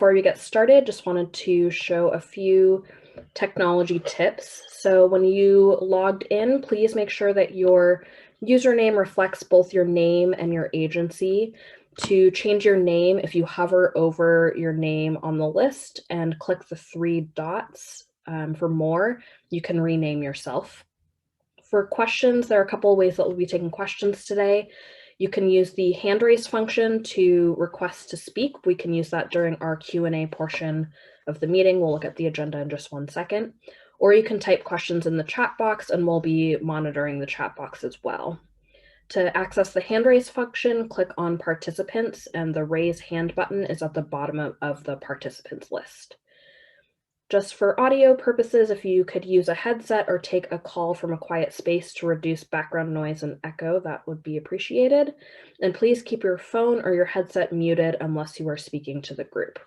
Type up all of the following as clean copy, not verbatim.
Before we get started, just wanted to show a few technology tips. So when you logged in, please make sure that your username reflects both your name and your agency. To change your name, if you hover over your name on the list and click the three dots for more, you can rename yourself. For questions, there are a couple of ways that we'll be taking questions today. You can use the hand raise function to request to speak. We can use that during our Q&A portion of the meeting. We'll look at the agenda in just 1 second. Or you can type questions in the chat box and we'll be monitoring the chat box as well. To access the hand raise function, click on participants and the raise hand button is at the bottom of the participants list. Just for audio purposes, if you could use a headset or take a call from a quiet space to reduce background noise and echo, that would be appreciated. And please keep your phone or your headset muted unless you are speaking to the group.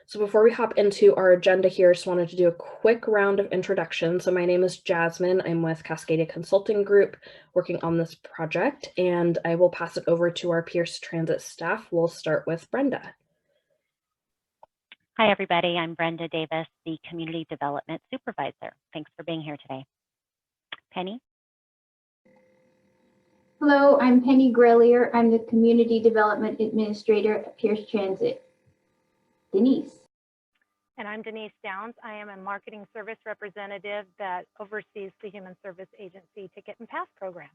So before we hop into our agenda here, I just wanted to do a quick round of introductions. So my name is Jasmine. I'm with Cascadia Consulting Group working on this project, and I will pass it over to our Pierce Transit staff. We'll start with Brenda. Hi, everybody. I'm Brenda Davis, the Community Development Supervisor. Thanks for being here today. Penny? Hello, I'm Penny Grelier. I'm the Community Development Administrator at Pierce Transit. Denise? And I'm Denise Downs. I am a Marketing Service Representative that oversees the Human Service Agency Ticket and Pass Program.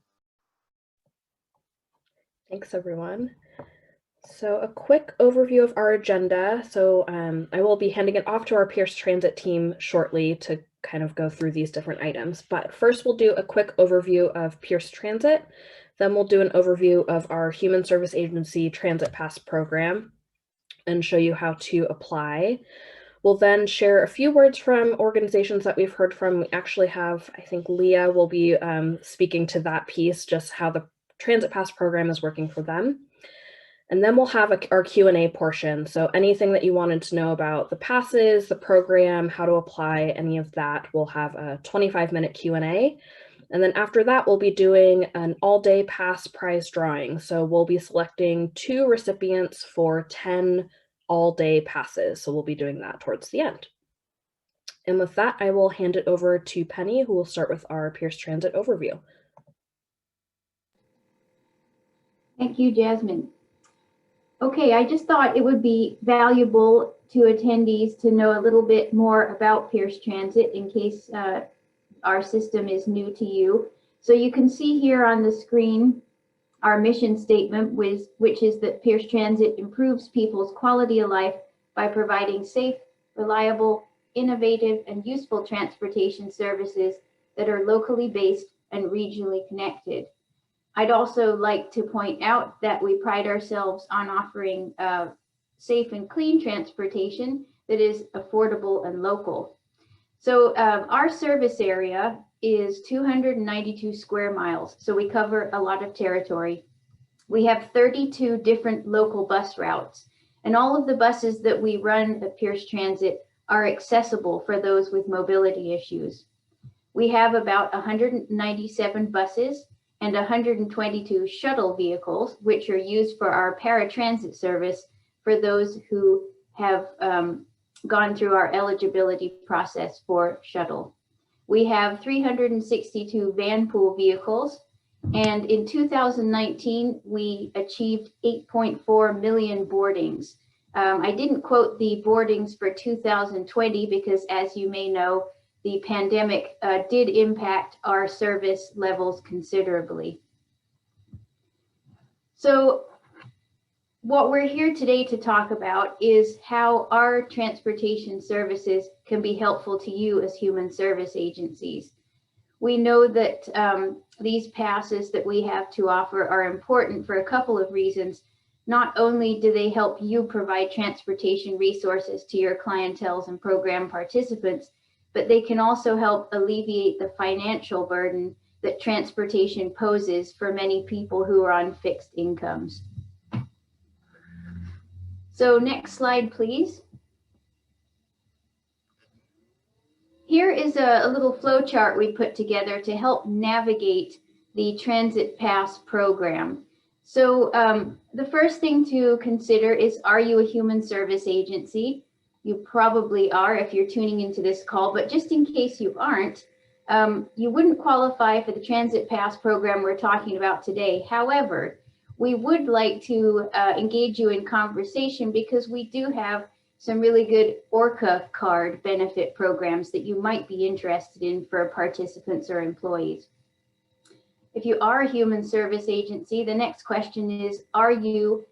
Thanks, everyone. So a quick overview of our agenda. So I will be handing it off to our Pierce Transit team shortly to kind of go through these different items. But first we'll do a quick overview of Pierce Transit. Then we'll do an overview of our Human Service Agency Transit Pass Program and show you how to apply. We'll then share a few words from organizations that we've heard from. We actually have, I think Leah will be speaking to that piece, just how the Transit Pass program is working for them. And then we'll have our Q&A portion. So anything that you wanted to know about the passes, the program, how to apply, any of that, we'll have a 25-minute Q&A. And then after that, we'll be doing an all-day pass prize drawing. So we'll be selecting 2 recipients for 10 all-day passes. So we'll be doing that towards the end. And with that, I will hand it over to Penny, who will start with our Pierce Transit overview. Thank you, Jasmine. Okay, I just thought it would be valuable to attendees to know a little bit more about Pierce Transit in case our system is new to you. So you can see here on the screen our mission statement, which is that Pierce Transit improves people's quality of life by providing safe, reliable, innovative, and useful transportation services that are locally based and regionally connected. I'd also like to point out that we pride ourselves on offering safe and clean transportation that is affordable and local. So our service area is 292 square miles, so we cover a lot of territory. We have 32 different local bus routes, and all of the buses that we run at Pierce Transit are accessible for those with mobility issues. We have about 197 buses and 122 shuttle vehicles, which are used for our paratransit service for those who have gone through our eligibility process for shuttle. We have 362 van pool vehicles, and in 2019, we achieved 8.4 million boardings. I didn't quote the boardings for 2020 because, as you may know, the pandemic did impact our service levels considerably. So what we're here today to talk about is how our transportation services can be helpful to you as human service agencies. We know that these passes that we have to offer are important for a couple of reasons. Not only do they help you provide transportation resources to your clientele and program participants, but they can also help alleviate the financial burden that transportation poses for many people who are on fixed incomes. So next slide, please. Here is a little flow chart we put together to help navigate the Transit Pass program. So the first thing to consider is, are you a human service agency? You probably are if you're tuning into this call, but just in case you aren't, you wouldn't qualify for the Transit Pass program we're talking about today. However, we would like to engage you in conversation because we do have some really good ORCA card benefit programs that you might be interested in for participants or employees. If you are a human service agency, the next question is, are you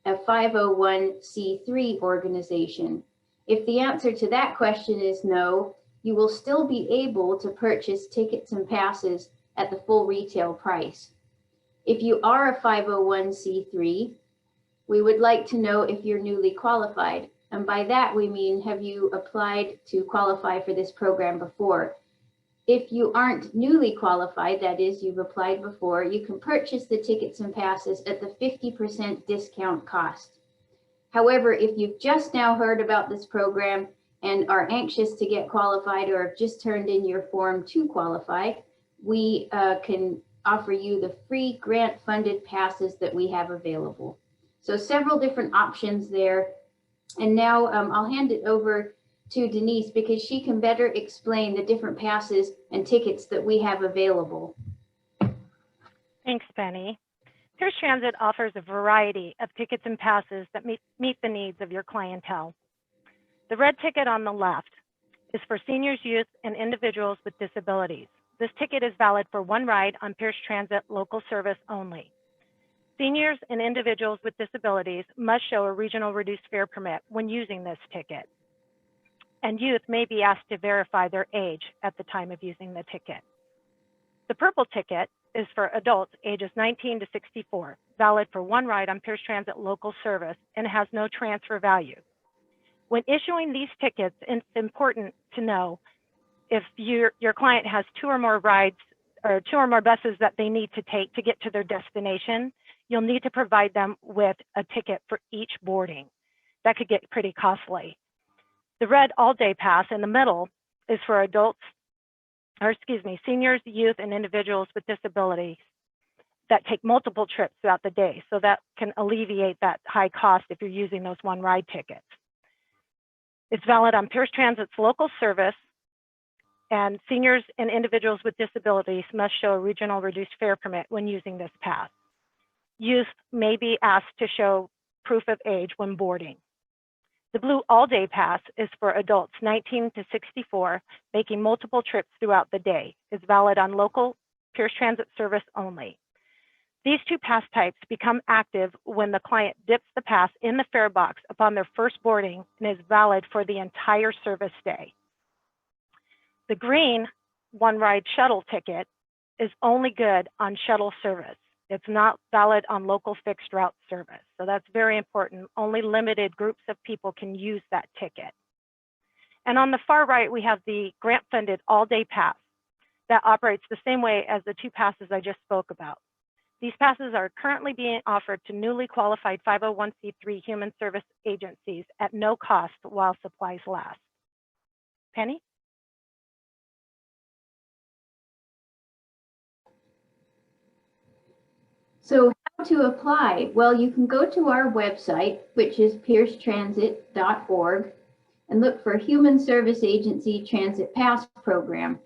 a 501c3 organization? If the answer to that question is no, you will still be able to purchase tickets and passes at the full retail price. If you are a 501c3, we would like to know if you're newly qualified. And by that, we mean, have you applied to qualify for this program before? If you aren't newly qualified, that is, you've applied before, you can purchase the tickets and passes at the 50% discount cost. However, if you've just now heard about this program and are anxious to get qualified or have just turned in your form to qualify, we can offer you the free grant-funded passes that we have available. So several different options there. And now I'll hand it over to Denise because she can better explain the different passes and tickets that we have available. Thanks, Penny. Pierce Transit offers a variety of tickets and passes that meet the needs of your clientele. The red ticket on the left is for seniors, youth, and individuals with disabilities. This ticket is valid for one ride on Pierce Transit local service only. Seniors and individuals with disabilities must show a regional reduced fare permit when using this ticket. And youth may be asked to verify their age at the time of using the ticket. The purple ticket is for adults ages 19 to 64, valid for one ride on Pierce Transit local service and has no transfer value. When issuing these tickets, it's important to know if your client has two or more rides or two or more buses that they need to take to get to their destination, you'll need to provide them with a ticket for each boarding. That could get pretty costly. The red all-day pass in the middle is for adults, or excuse me, seniors, youth, and individuals with disabilities that take multiple trips throughout the day. So that can alleviate that high cost if you're using those one ride tickets. It's valid on Pierce Transit's local service, and seniors and individuals with disabilities must show a regional reduced fare permit when using this pass. Youth may be asked to show proof of age when boarding. The blue all-day pass is for adults 19 to 64 making multiple trips throughout the day. It's valid on local Pierce Transit service only. These two pass types become active when the client dips the pass in the fare box upon their first boarding and is valid for the entire service day. The green one-ride shuttle ticket is only good on shuttle service. It's not valid on local fixed route service. So that's very important. Only limited groups of people can use that ticket. And on the far right, we have the grant-funded all-day pass that operates the same way as the two passes I just spoke about. These passes are currently being offered to newly qualified 501c3 human service agencies at no cost while supplies last. Penny? So how to apply? Well, you can go to our website, which is piercetransit.org, and look for Human Service Agency Transit Pass Program.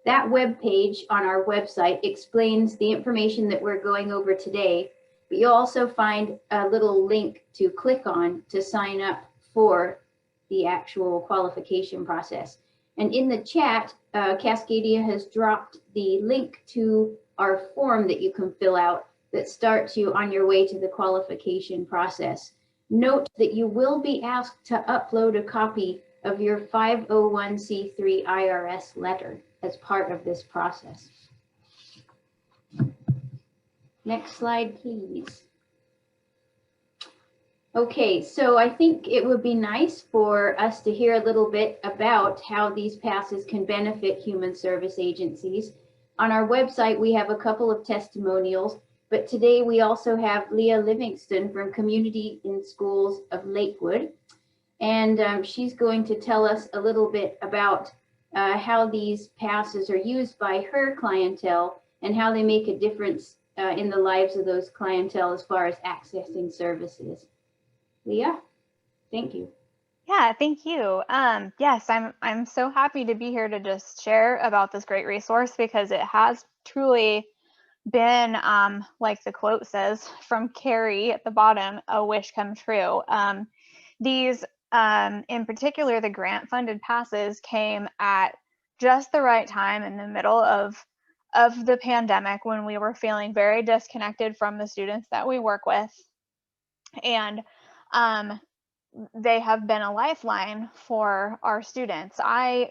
That web page on our website explains the information that we're going over today, but you'll also find a little link to click on to sign up for the actual qualification process. And in the chat, Cascadia has dropped the link to our form that you can fill out that starts you on your way to the qualification process. Note that you will be asked to upload a copy of your 501c3 IRS letter as part of this process. Next slide, please. Okay, so I think it would be nice for us to hear a little bit about how these passes can benefit human service agencies. On our website, we have a couple of testimonials, but today we also have Leah Livingston from Community in Schools of Lakewood. And she's going to tell us a little bit about how these passes are used by her clientele and how they make a difference in the lives of those clientele as far as accessing services. Leah, thank you. Yeah, thank you. Yes, I'm so happy to be here to just share about this great resource, because it has truly been, like the quote says from Carrie at the bottom, a wish come true. These, in particular, the grant funded passes came at just the right time in the middle of the pandemic, when we were feeling very disconnected from the students that we work with. And they have been a lifeline for our students. I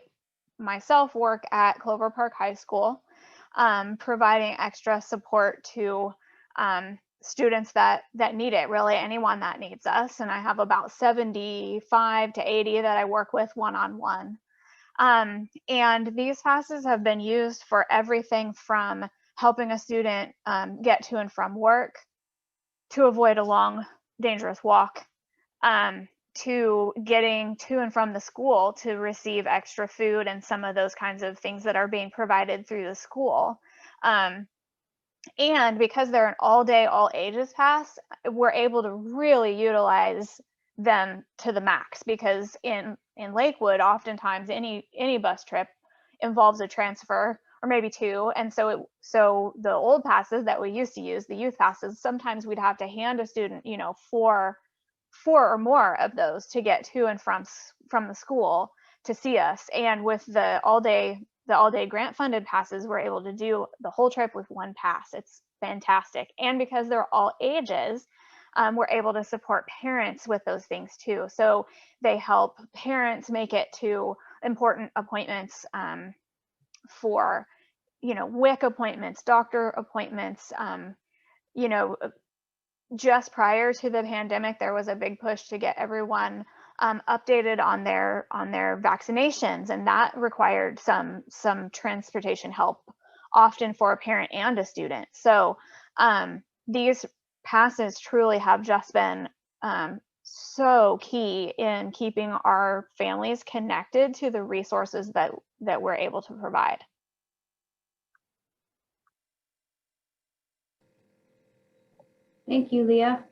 myself work at Clover Park High School, providing extra support to students that need it, really anyone that needs us. And I have about 75 to 80 that I work with one-on-one. And these passes have been used for everything from helping a student get to and from work, to avoid a long, dangerous walk, to getting to and from the school to receive extra food and some of those kinds of things that are being provided through the school. And because they're an all day, all ages pass, we're able to really utilize them to the max, because in Lakewood, oftentimes any bus trip involves a transfer or maybe two. And so the old passes that we used to use, the youth passes, sometimes we'd have to hand a student, four or more of those to get to and from the school to see us. And with the all day grant funded passes, we're able to do the whole trip with one pass. It's fantastic. And because they're all ages, we're able to support parents with those things too. So they help parents make it to important appointments, for, WIC appointments, doctor appointments. Just prior to the pandemic, there was a big push to get everyone updated on their vaccinations, and that required some transportation help, often for a parent and a student. So these passes truly have just been so key in keeping our families connected to the resources that we're able to provide. Thank you, Leah.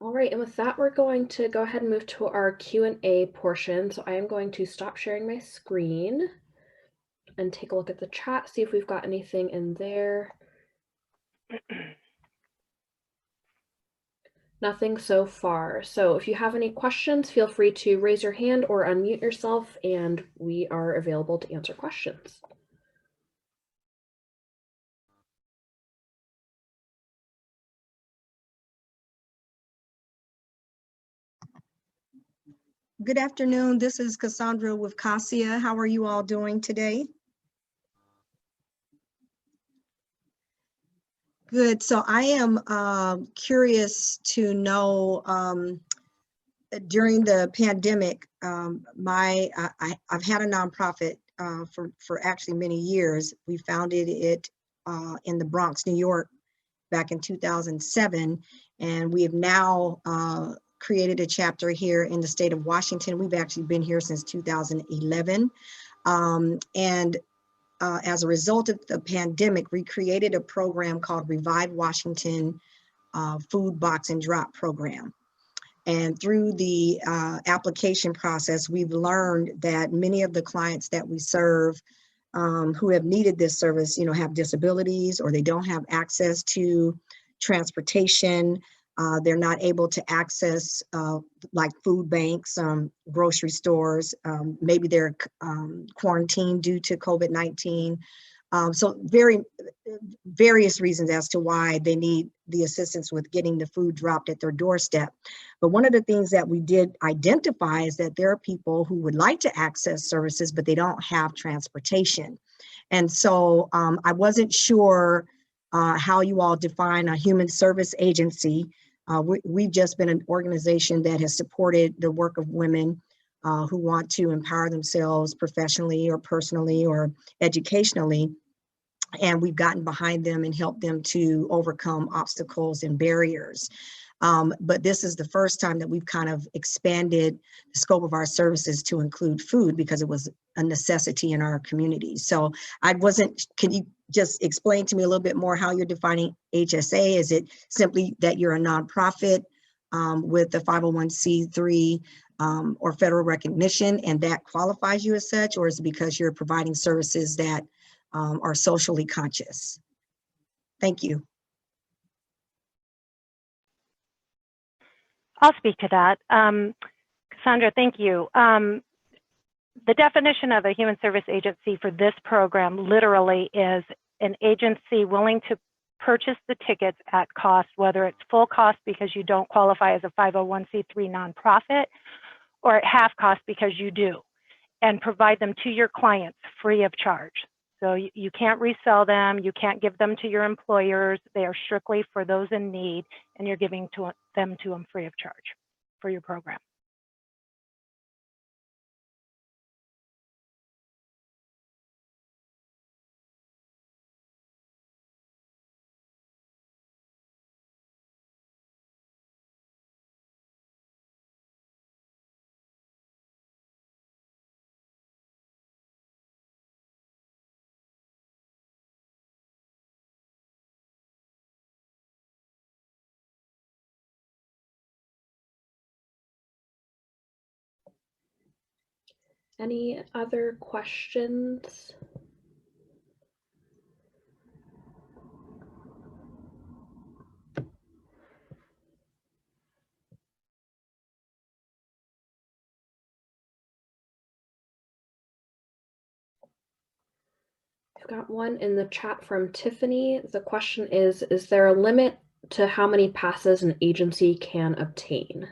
All right, and with that, we're going to go ahead and move to our Q&A portion. So I am going to stop sharing my screen and take a look at the chat, see if we've got anything in there. Nothing so far. So if you have any questions, feel free to raise your hand or unmute yourself, and we are available to answer questions. Good afternoon. This is Cassandra with Kasia. How are you all doing today? Good. So I am curious to know, during the pandemic, I've had a nonprofit for actually many years. We founded it in the Bronx, New York, back in 2007, and we have now created a chapter here in the state of Washington. We've actually been here since 2011. As a result of the pandemic, we created a program called Revive Washington Food Box and Drop Program. And through the application process, we've learned that many of the clients that we serve who have needed this service, have disabilities, or they don't have access to transportation. They're not able to access like food banks, grocery stores. Maybe they're quarantined due to COVID-19. So various reasons as to why they need the assistance with getting the food dropped at their doorstep. But one of the things that we did identify is that there are people who would like to access services, but they don't have transportation. And so I wasn't sure how you all define a human service agency. We've just been an organization that has supported the work of women who want to empower themselves professionally or personally or educationally. And we've gotten behind them and helped them to overcome obstacles and barriers. But this is the first time that we've kind of expanded the scope of our services to include food because it was a necessity in our community. So can you just explain to me a little bit more how you're defining HSA? Is it simply that you're a nonprofit with the 501c3 or federal recognition and that qualifies you as such? Or is it because you're providing services that are socially conscious? Thank you. I'll speak to that. Cassandra, thank you. The definition of a human service agency for this program literally is an agency willing to purchase the tickets at cost, whether it's full cost because you don't qualify as a 501c3 nonprofit, or at half cost because you do, and provide them to your clients free of charge. So you can't resell them, you can't give them to your employers. They are strictly for those in need, and you're giving them free of charge for your program. Any other questions? I've got one in the chat from Tiffany. The question is there a limit to how many passes an agency can obtain?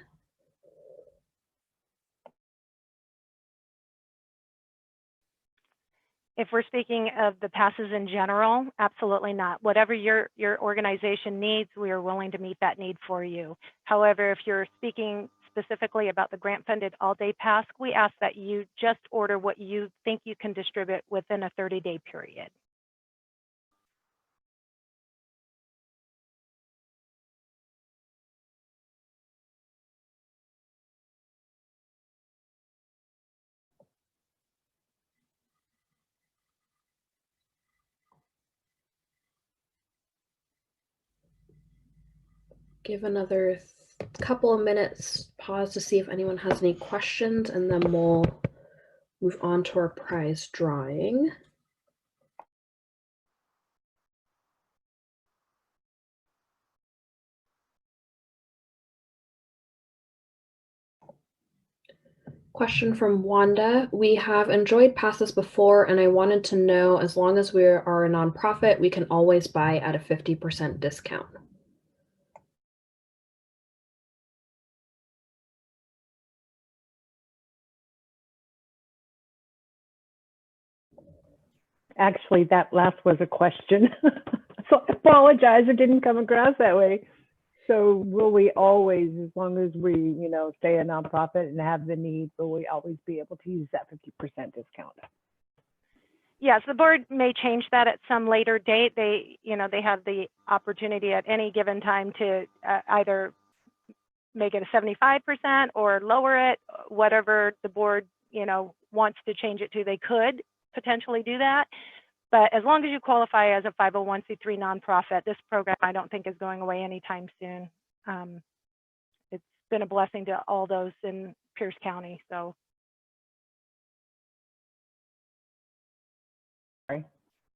If we're speaking of the passes in general, absolutely not. Whatever your organization needs, we are willing to meet that need for you. However, if you're speaking specifically about the grant-funded all-day pass, we ask that you just order what you think you can distribute within a 30-day period. Give another couple of minutes, pause to see if anyone has any questions, and then we'll move on to our prize drawing. Question from Wanda. We have enjoyed passes before, and I wanted to know, as long as we are a nonprofit, we can always buy at a 50% discount. Actually, that last was a question. So I apologize, it didn't come across that way. So will we always, as long as we, stay a nonprofit and have the need, will we always be able to use that 50% discount? Yes, the board may change that at some later date. They have the opportunity at any given time to either make it a 75% or lower it, whatever the board, wants to change it to. They could potentially do that. But as long as you qualify as a 501c3 nonprofit, this program I don't think is going away anytime soon. It's been a blessing to all those in Pierce County. So.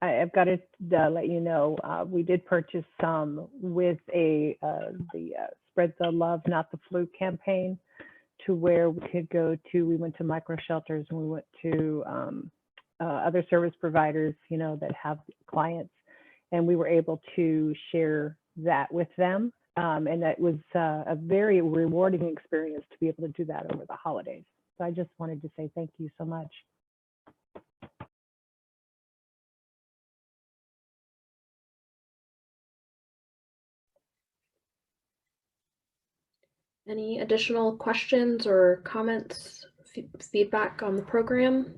I've got to let you know, we did purchase some with the Spread the Love, Not the Flu campaign, to where we went to micro shelters and we went to other service providers, that have clients, and we were able to share that with them. And that was a very rewarding experience to be able to do that over the holidays. So I just wanted to say thank you so much. Any additional questions or comments, feedback on the program?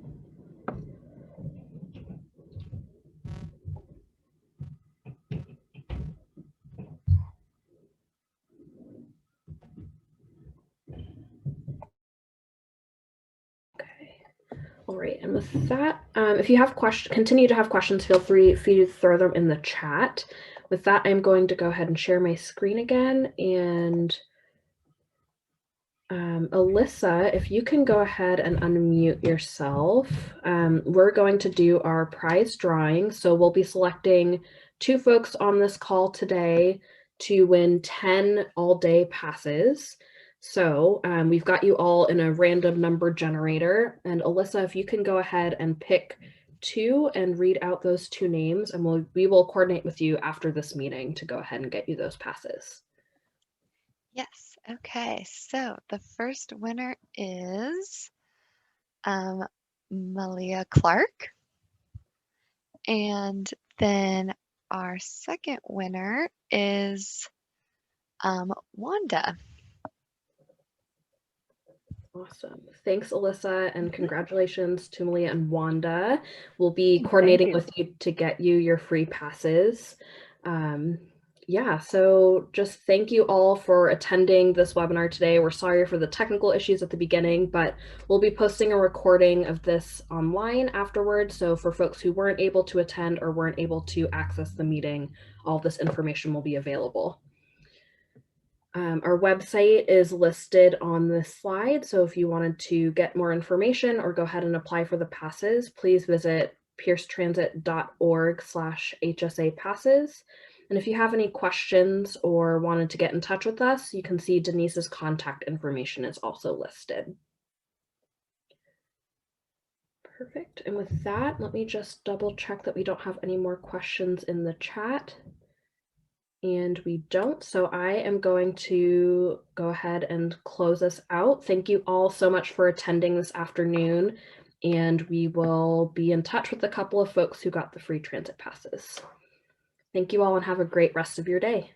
All right, and with that, if you have questions, continue to have questions, feel free to throw them in the chat. With that, I'm going to go ahead and share my screen again. And Alyssa, if you can go ahead and unmute yourself, we're going to do our prize drawing. So we'll be selecting 2 folks on this call today to win 10 all-day passes. So we've got you all in a random number generator. And Alyssa, if you can go ahead and pick 2 and read out those 2 names, and we will coordinate with you after this meeting to go ahead and get you those passes. Yes. Okay. So the first winner is Malia Clark. And then our second winner is Wanda. Awesome. Thanks, Alyssa, and congratulations to Malia and Wanda. We'll be coordinating with you to get you your free passes. Yeah, so just thank you all for attending this webinar today. We're sorry for the technical issues at the beginning, but we'll be posting a recording of this online afterwards. So for folks who weren't able to attend or weren't able to access the meeting, all this information will be available. Our website is listed on this slide, so if you wanted to get more information or go ahead and apply for the passes, please visit piercetransit.org/HSA passes. And if you have any questions or wanted to get in touch with us, you can see Denise's contact information is also listed. Perfect. And with that, let me just double check that we don't have any more questions in the chat. And we don't, so I am going to go ahead and close us out. Thank you all so much for attending this afternoon, and we will be in touch with a couple of folks who got the free transit passes. Thank you all and have a great rest of your day.